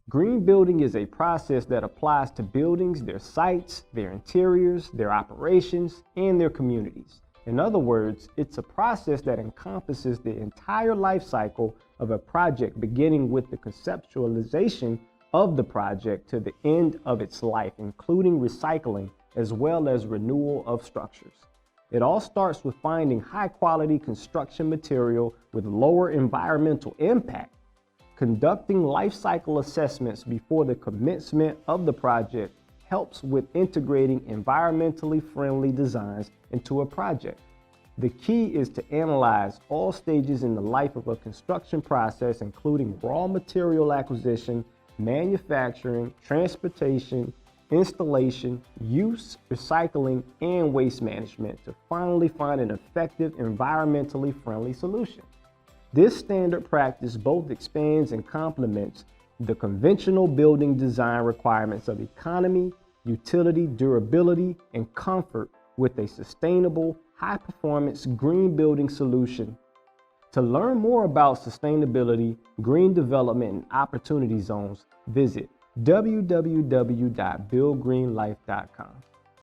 Green building is a process that applies to buildings, their sites, their interiors, their operations, and their communities. In other words, it's a process that encompasses the entire life cycle of a project, beginning with the conceptualization of the project to the end of its life, including recycling as well as renewal of structures. It all starts with finding high-quality construction material with lower environmental impact, conducting life cycle assessments before the commencement of the project helps with integrating environmentally friendly designs into a project. The key is to analyze all stages in the life of a construction process, including raw material acquisition, manufacturing, transportation, installation, use, recycling, and waste management to finally find an effective, environmentally friendly solution. This standard practice both expands and complements the conventional building design requirements of economy, utility, durability, and comfort with a sustainable, high-performance green building solution. To learn more about sustainability, green development, and opportunity zones, visit www.buildgreenlife.com.